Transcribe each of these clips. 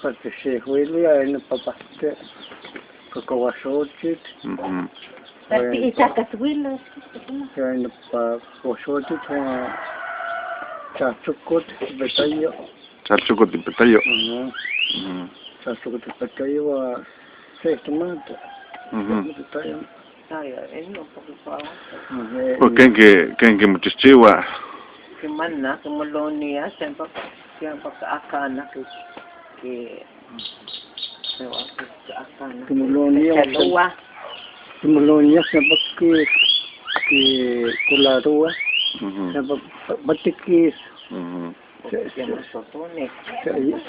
para que se juegue ya en papaste cocoasochit Tapi isakaswilo. ya en pacoasochit chachukot betayo Chachukot betayo chachukot betayo wa sextomata betayo Kenke muchichiwa Kimana, kimolonia, sempre yang pakai akana ke akana. Kimolonia sempre que kularua sempre batikis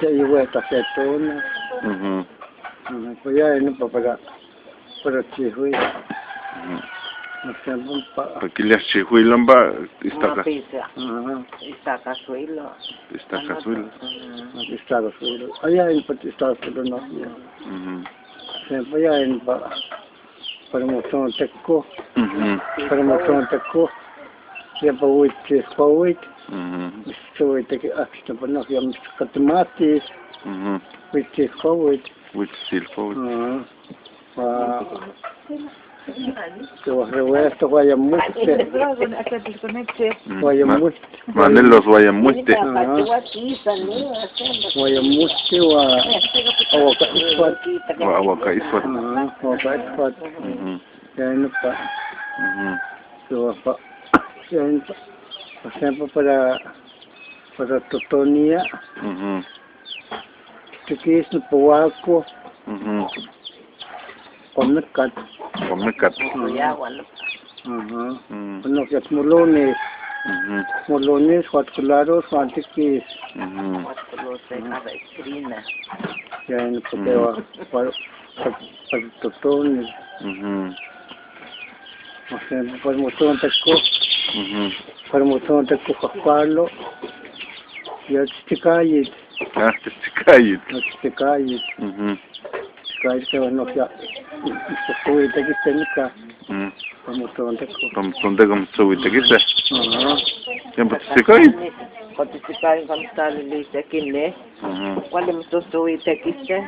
se iba a setona pues ya no para chihui porque le chihui lamba Istakasuilo. Allá en Patistasuilo no. Siempre ya en para motor teco. Siempre voy a soy te que hasta por no ya catematis. Revuelto guayamuste. Manelos guayamuste. Guayamuste wa Awakaiswat. Yan pa. So pa. Yan pa. Siempre para totonia. Tikis na puwako. Komekat. Ano kaya molones. Molones, claros, antikis. Yan para totones. Para motor teko. Para motor teko kakalo. Ya tikayit. Tikayit kaya no kaya suwi tagi tenika pamuton suwi tagi te yang patistikay kami tali lisa kinne wala mo suwi tagi te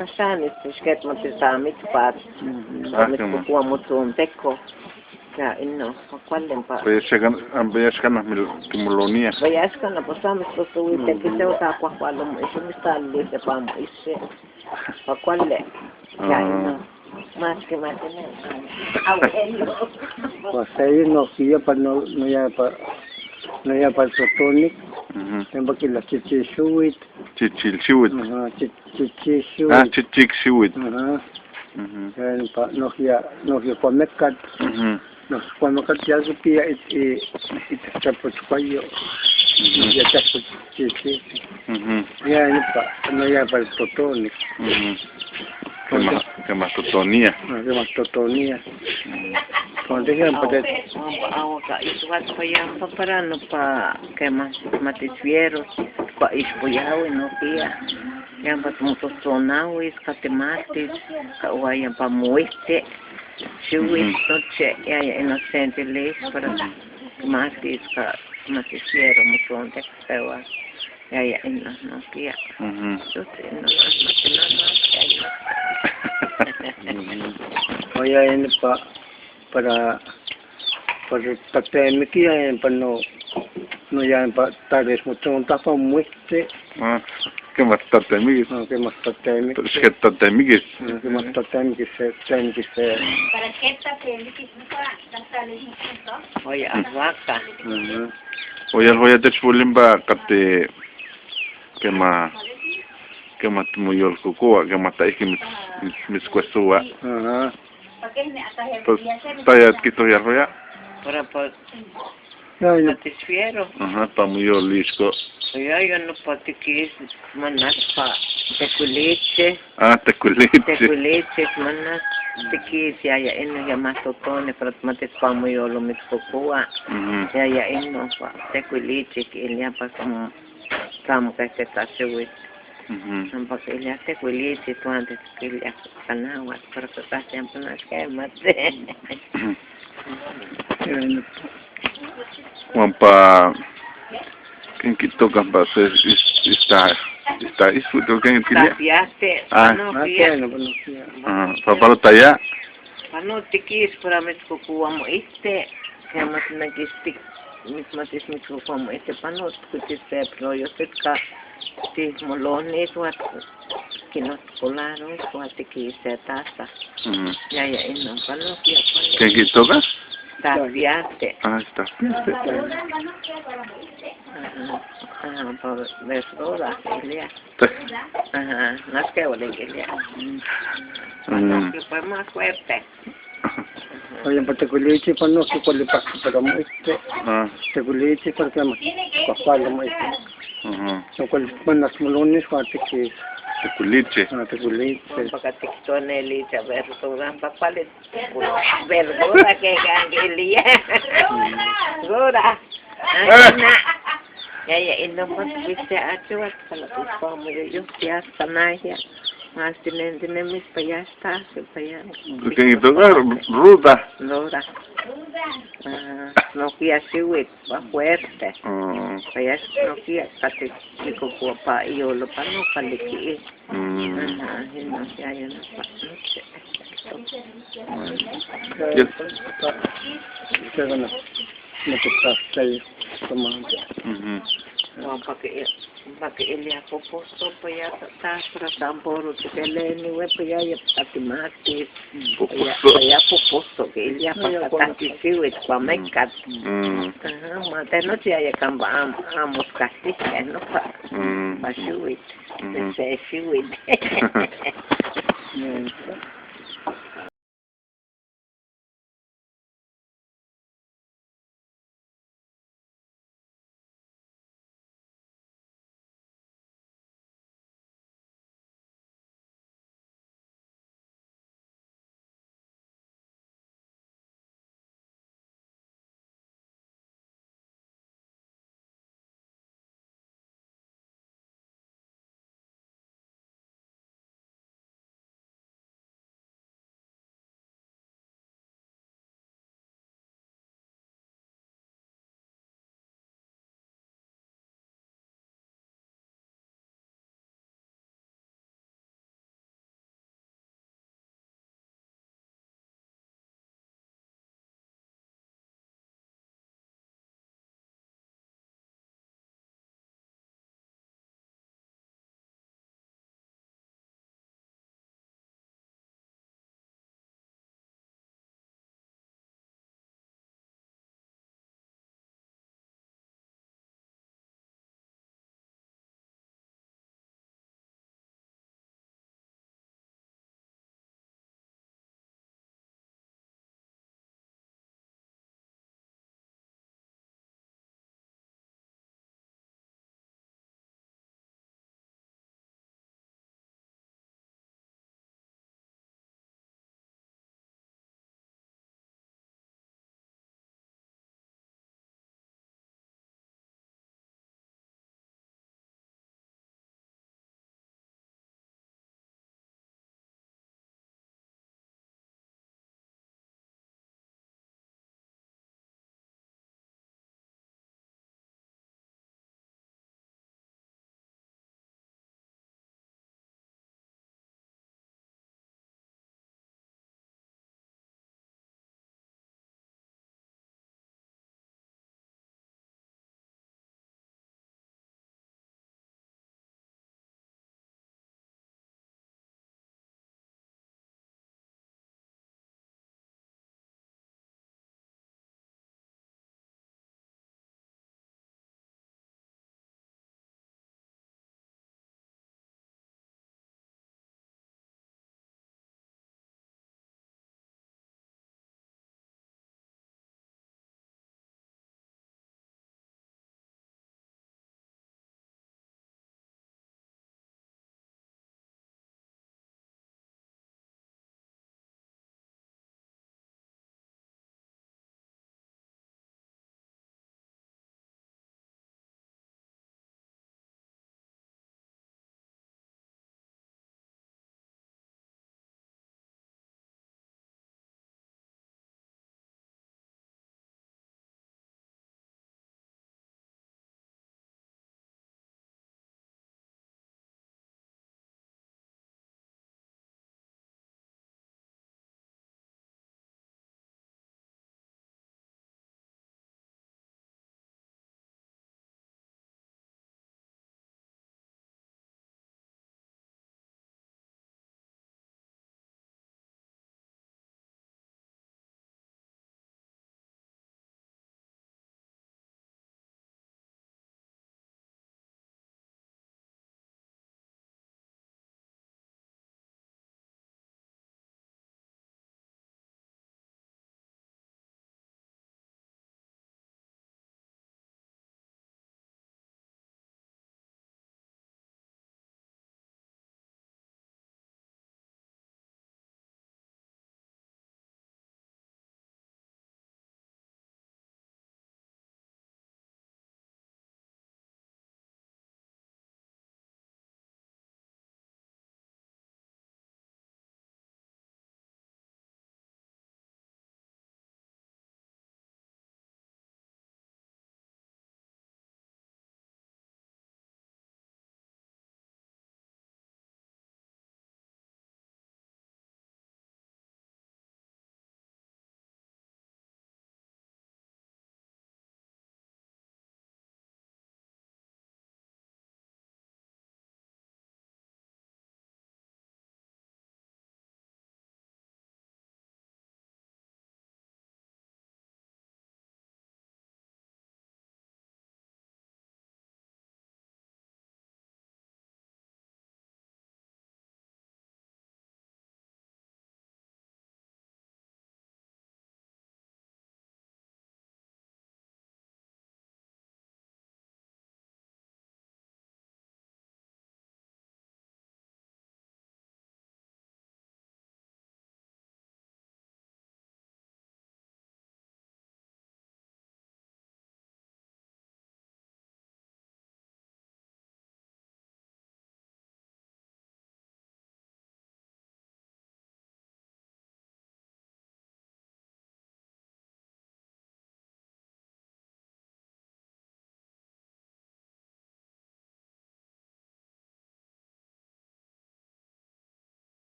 pasanis sket mo tisamit pat kami kukuha mo teko kaya ino pakwalem pa bayas ka na kimolonia bayas ka na pasamis suwi tagi te utakwa kwalo mo isumistali lisa pa mo isi pakwale kaya ino mas que abuelo pasay no siya pa no ya pa totonic temba que la chichisuit chichilsuit chichiksuit yan pa no ya komekat nos komekat ya supia itapos kayo ya tapos chichi yan pa no ya pa totonic que más totonía. Cuando llegan para iswat pa yan paparano pa kay matisviero pa ispuyaw no kaya yan pa tumutusonawis katematis kawayan pa muiste siwis noche ya inocente les para matis ka matisviero musonte kawa ya ino no kaya Oya ini para tatemiki yan pa no yan pa tales muchong tapa muiste que más tatemiki que más tatemiki que tatemiki que más tatemiki se para que tatemiki no para tales muchos oya vaca oya te chulimba kate que más muyol kukuha que más taiki mis cuesua pues tayat kito ya roya para pa yan matisviero pa muyol lisko yo no patikis manas pa teculeche teculeche manas tikis ya ino ya matotone para matis pa muyolo mis kukuha ya ino pa teculeche que ilya pa como que se tasewit Nampak ilya teculeche tu antes que ilya kanawat para que tasyan pa na kemat Wampa Quem que toca para ser está isso do quem que Tapiaste, Ah. panofia. Ano ba no siya? para taya. Panotikis para mas kukuha mo ite. Kaya mas nag-stick. Mas kukuha mo ite. Panot kutis pero yo ka. Ti molone tuat kinotkularo tuat tikise tasa. Yaya ino panofia. Quem que toca? Tapiaste. Está. Para verdura, Elia. No es que ole Elia. Que fue más fuerte. Oye, pa tagulichi pa no, kulipas para mo ite. Tagulichi para ka kapala mo ite. So kulipas nas molones ko ate Culiche. tagulichi. Pagkatikton Elia, verdura, papalit. Verdura que Elia. Verdura. Na. Yaya ino mo bisa ato at kalapos pa mo yung siyas kanaya. Mas dinamis pa yasta, supaya. Quem que toca? Ruda. Lora. No kaya siwit, pa fuerte. Kaya no kaya kasi liko ko pa iolo pa no kaliki. Hino yaya na pa. Kaya na. Matitas tayo. Pakai po posto pa yata para tamboro si Peleni we pa yaya patimatis ya po posto que Elia pa tati siwit pa mekat mata no si aya kamba amos kasi no pa siwit se siwit